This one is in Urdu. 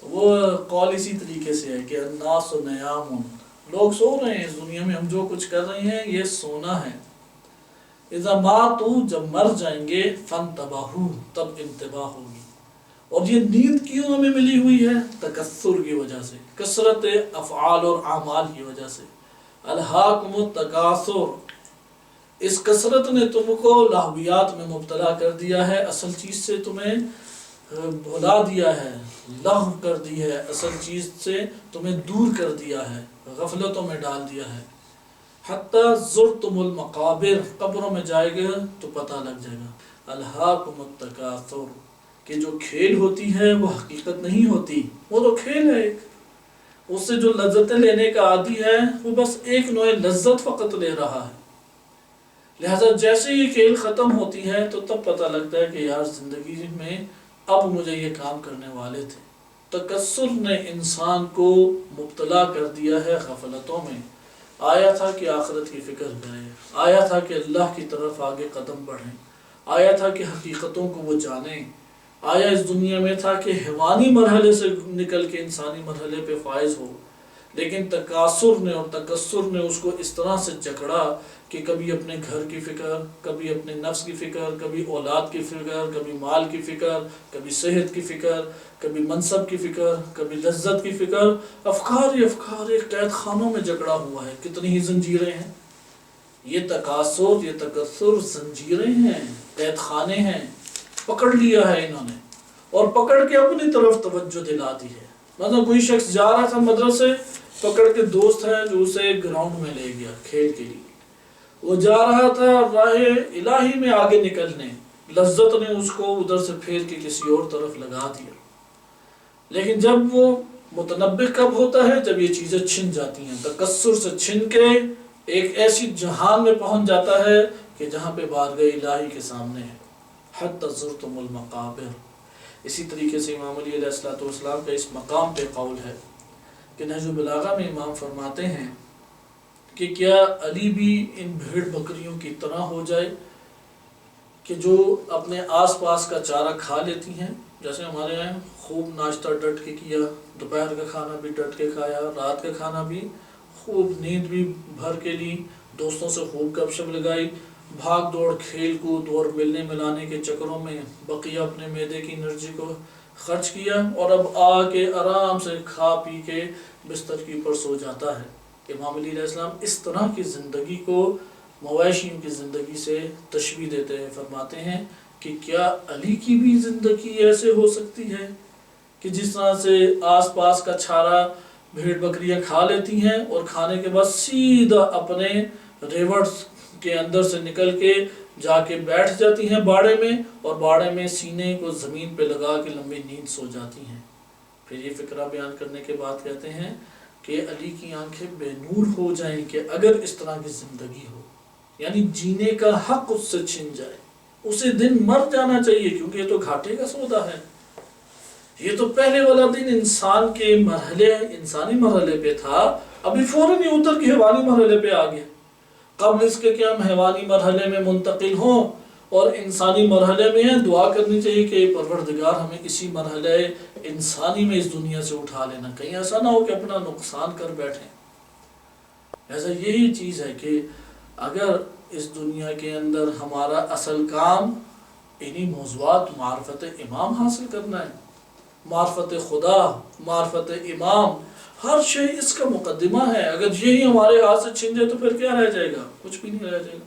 وہ قول اسی طریقے سے ہے کہ الناس نیام، لوگ سو رہے ہیں اس دنیا میں، ہم جو کچھ کر رہے ہیں یہ سونا ہے. اذا ماتوا، جب مر جائیں گے، فانتبہوا، تب انتباہ ہوگی. اور یہ نیند کیوں ہمیں ملی ہوئی ہے؟ تکثر کی وجہ سے، کثرت افعال اور اعمال کی وجہ سے. الہاکم التکاثر، اس کثرت نے تم کو لہویات میں مبتلا کر دیا ہے، اصل چیز سے تمہیں بھلا دیا ہے، لغو کر دی ہے، اصل چیز سے تمہیں دور کر دیا ہے، غفلتوں میں ڈال دیا ہے. حتی زرتم المقابر، قبروں میں جائے گا تو پتہ لگ جائے گا. الہاکم التکاثر، کہ جو کھیل ہوتی ہے وہ حقیقت نہیں ہوتی، وہ تو کھیل ہے ایک، اس سے جو لذتیں لینے کا عادی ہے وہ بس ایک نوع لذت فقط لے رہا ہے. لہذا جیسے ہی کھیل ختم ہوتی ہے تو تب پتہ لگتا ہے کہ یار زندگی میں اب مجھے یہ کام کرنے والے تھے. تکثر نے انسان کو مبتلا کر دیا ہے غفلتوں میں. آیا تھا کہ آخرت کی فکر کریں، آیا تھا کہ اللہ کی طرف آگے قدم بڑھیں، آیا تھا کہ حقیقتوں کو وہ جانیں، آیا اس دنیا میں تھا کہ حیوانی مرحلے سے نکل کے انسانی مرحلے پہ فائز ہو. لیکن تکاثر نے اور تکثر نے اس کو اس طرح سے جکڑا کہ کبھی اپنے گھر کی فکر، کبھی اپنے نفس کی فکر، کبھی اولاد کی فکر، کبھی مال کی فکر، کبھی صحت کی فکر، کبھی منصب کی فکر، کبھی لذت کی فکر. افکار ہی افکار ایک قید خانوں میں جکڑا ہوا ہے. کتنی ہی زنجیریں ہیں. یہ تکاثر، یہ تکثر زنجیریں ہیں، قید خانے ہیں. پکڑ لیا ہے انہوں نے اور پکڑ کے اپنی طرف توجہ دلا دی ہے. مطلب کوئی شخص جا رہا تھا مدرسے، پکڑ کے دوست ہے جو اسے گراؤنڈ میں لے گیا کھیل کے لیے. وہ جا رہا تھا راہ الہی میں آگے نکلنے، لذت نے اس کو ادھر سے پھیر کے کسی اور طرف لگا دیا. لیکن جب وہ متنبہ کب ہوتا ہے؟ جب یہ چیزیں چھن جاتی ہیں، تکثر سے چھن کے ایک ایسی جہان میں پہنچ جاتا ہے کہ جہاں پہ بارگاہ الہی کے سامنے ہے. حتی زرتم المقابر. اسی طریقے سے امام علی علیہ السلام کا اس مقام پہ قول ہے کہ نہج البلاغہ میں امام فرماتے ہیں کہ کیا علی بھی ان بھیڑ بکریوں کی طرح ہو جائے کہ جو اپنے آس پاس کا چارہ کھا لیتی ہیں. جیسے ہمارے یہاں خوب ناشتہ ڈٹ کے کیا، دوپہر کا کھانا بھی ڈٹ کے کھایا، رات کا کھانا بھی، خوب نیند بھی بھر کے لی، دوستوں سے خوب گپ شپ لگائی، بھاگ دوڑ کھیل کود اور ملنے ملانے کے چکروں میں بقیہ اپنے معدے کی انرجی کو خرچ کیا، اور اب آ کے آرام سے کھا پی کے بستر کے اوپر سو جاتا ہے. امام علی علیہ السلام اس طرح کی زندگی کو مویشیوں کی زندگی سے تشبیہ دیتے ہیں. فرماتے ہیں کہ کیا علی کی بھی زندگی ایسے ہو سکتی ہے کہ جس طرح سے آس پاس کا چھارا بھیڑ بکریاں کھا لیتی ہیں اور کھانے کے بعد سیدھا اپنے ریوڑس کے اندر سے نکل کے جا کے بیٹھ جاتی ہیں باڑے میں، اور باڑے میں سینے کو زمین پہ لگا کے لمبی نیند سو جاتی ہیں. پھر یہ فقرہ بیان کرنے کے بعد کہتے ہیں کہ علی کی آنکھیں بے نور ہو جائیں کہ اگر اس طرح کی زندگی ہو، یعنی جینے کا حق اس سے چھن جائے، اسے دن مر جانا چاہیے، کیونکہ یہ تو گھاٹے کا سودا ہے. یہ تو پہلے والا دن انسان کے مرحلے، انسانی مرحلے پہ تھا، ابھی فوراً ہی اتر کے حیوانی مرحلے پہ آ گیا. قبل اس کے کہ ہم حیوانی مرحلے میں منتقل ہوں اور انسانی مرحلے میں ہیں، دعا کرنی چاہیے کہ پروردگار ہمیں اسی مرحلے انسانی میں اس دنیا سے اٹھا لینا، کہیں ایسا نہ ہو کہ اپنا نقصان کر بیٹھیں. ایسا یہی چیز ہے کہ اگر اس دنیا کے اندر ہمارا اصل کام انہی موضوعات معرفت امام حاصل کرنا ہے، معرفت خدا، معرفت امام، ہر شے اس کا مقدمہ ہے. اگر یہی ہمارے ہاتھ سے چھن جائے تو پھر کیا رہ جائے گا؟ کچھ بھی نہیں رہ جائے گا.